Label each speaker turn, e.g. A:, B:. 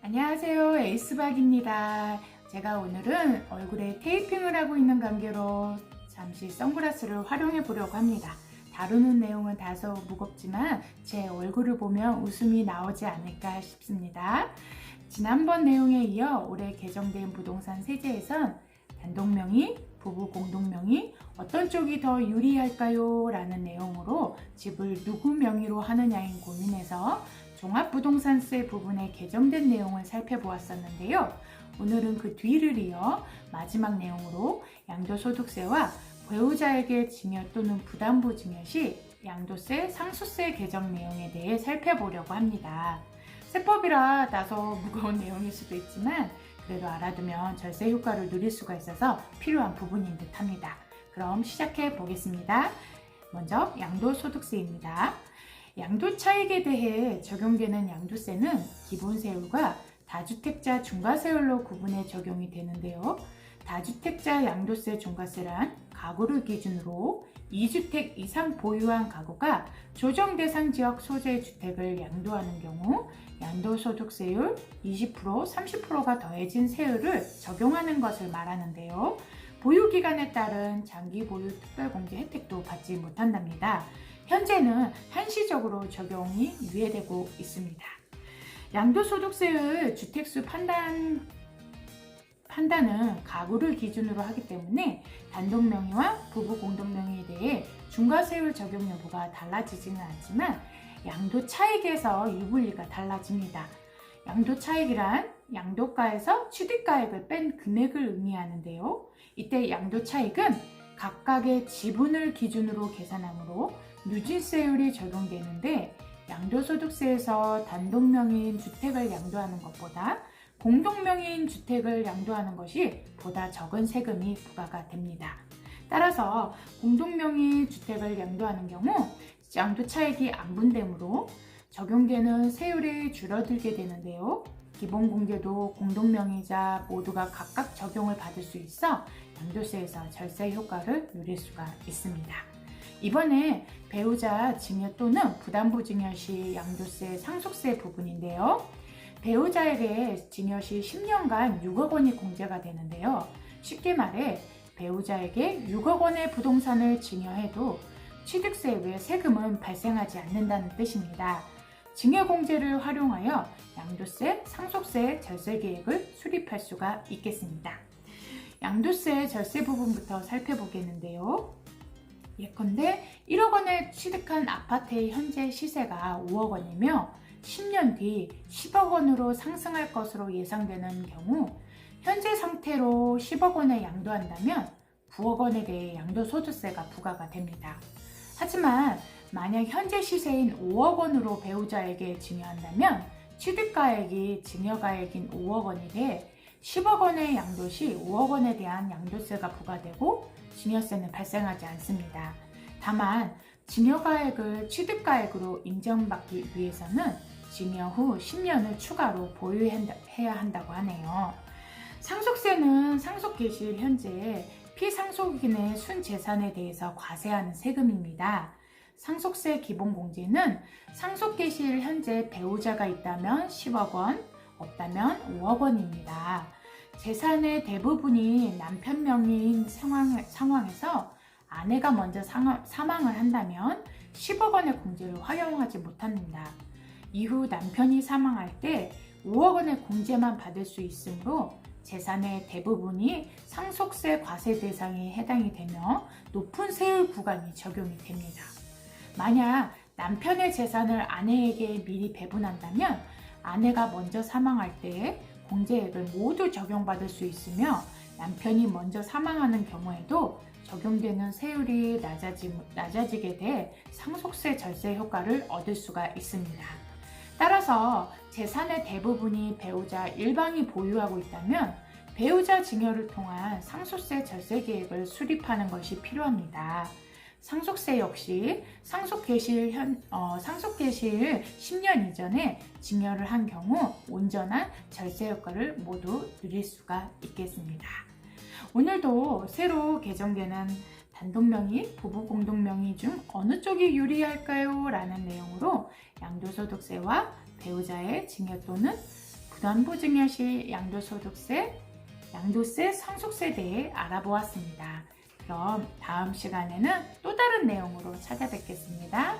A: 안녕하세요, 에이스박입니다. 제가 오늘은 얼굴에 테이핑을 하고 있는 관계로 잠시 선글라스를 활용해 보려고 합니다. 다루는 내용은 다소 무겁지만 제 얼굴을 보면 웃음이 나오지 않을까 싶습니다. 지난번 내용에 이어 올해 개정된 부동산 세제에선 단독명의, 부부 공동명의 어떤 쪽이 더 유리할까요? 라는 내용으로 집을 누구 명의로 하느냐인 고민에서 종합부동산세 부분에 개정된 내용을 살펴보았었는데요. 오늘은 그 뒤를 이어 마지막 내용으로 양도소득세와 배우자에게 증여 또는 부담부 증여 시 양도세, 상수세 개정 내용에 대해 살펴보려고 합니다. 세법이라 다소 무거운 내용일 수도 있지만 그래도 알아두면 절세 효과를 누릴 수가 있어서 필요한 부분인 듯 합니다. 그럼 시작해 보겠습니다. 먼저 양도소득세입니다. 양도차익에 대해 적용되는 양도세는 기본세율과 다주택자 중과세율로 구분해 적용이 되는데요. 다주택자 양도세 중과세란 가구를 기준으로 2주택 이상 보유한 가구가 조정 대상 지역 소재 주택을 양도하는 경우 양도소득세율 20%, 30%가 더해진 세율을 적용하는 것을 말하는데요. 보유기간에 따른 장기 보유 특별공제 혜택도 받지 못한답니다. 현재는 한시적으로 적용이 유예되고 있습니다. 양도소득세의 주택수 판단은 가구를 기준으로 하기 때문에 단독명의와 부부 공동명의에 대해 중과세율 적용 여부가 달라지지는 않지만 양도차익에서 유불리가 달라집니다. 양도차익이란 양도가에서 취득가액을 뺀 금액을 의미하는데요. 이때 양도차익은 각각의 지분을 기준으로 계산하므로 누진세율이 적용되는데 양도소득세에서 단독명의인 주택을 양도하는 것보다 공동명의인 주택을 양도하는 것이 보다 적은 세금이 부과가 됩니다. 따라서 공동명의 주택을 양도하는 경우 양도차익이 안 분되므로 적용되는 세율이 줄어들게 되는데요. 기본공제도 공동명의자 모두가 각각 적용을 받을 수 있어 양도세에서 절세 효과를 누릴 수가 있습니다. 이번에 배우자 증여 또는 부담부 증여 시 양도세 상속세 부분인데요. 배우자에게 증여 시 10년간 6억 원이 공제가 되는데요. 쉽게 말해 배우자에게 6억 원의 부동산을 증여해도 취득세 외 세금은 발생하지 않는다는 뜻입니다. 증여공제를 활용하여 양도세, 상속세, 절세 계획을 수립할 수가 있겠습니다. 양도세 절세 부분부터 살펴보겠는데요. 예컨대 1억 원에 취득한 아파트의 현재 시세가 5억 원이며 10년 뒤 10억 원으로 상승할 것으로 예상되는 경우 현재 상태로 10억 원에 양도한다면 9억 원에 대해 양도소득세가 부과가 됩니다. 하지만 만약 현재 시세인 5억 원으로 배우자에게 증여한다면 취득가액이 증여가액인 5억 원이 돼 10억 원의 양도 시 5억 원에 대한 양도세가 부과되고 증여세는 발생하지 않습니다. 다만 증여가액을 취득가액으로 인정받기 위해서는 증여 후 10년을 추가로 보유해야 한다고 하네요. 상속세는 상속 개시일 현재 피상속인의 순재산에 대해서 과세하는 세금입니다. 상속세 기본공제는 상속 개시일 현재 배우자가 있다면 10억 원, 없다면 5억 원입니다. 재산의 대부분이 남편 명의인 상황에서 아내가 먼저 사망을 한다면 10억 원의 공제를 활용하지 못합니다. 이후 남편이 사망할 때 5억 원의 공제만 받을 수 있으므로 재산의 대부분이 상속세 과세 대상에 해당이 되며 높은 세율 구간이 적용이 됩니다. 만약 남편의 재산을 아내에게 미리 배분한다면 아내가 먼저 사망할 때 공제액을 모두 적용받을 수 있으며 남편이 먼저 사망하는 경우에도 적용되는 세율이 낮아지게 돼 상속세 절세 효과를 얻을 수가 있습니다. 따라서 재산의 대부분이 배우자 일방이 보유하고 있다면 배우자 증여를 통한 상속세 절세 계획을 수립하는 것이 필요합니다. 상속세 역시 상속 개시일 10년 이전에 증여를 한 경우 온전한 절세 효과를 모두 누릴 수가 있겠습니다. 오늘도 새로 개정되는 단독명의, 부부 공동명의 중 어느 쪽이 유리할까요? 라는 내용으로 양도소득세와 배우자의 증여 또는 부담보증여 시 양도소득세, 양도세, 상속세에 대해 알아보았습니다. 그럼 다음 시간에는 또 다른 내용으로 찾아뵙겠습니다.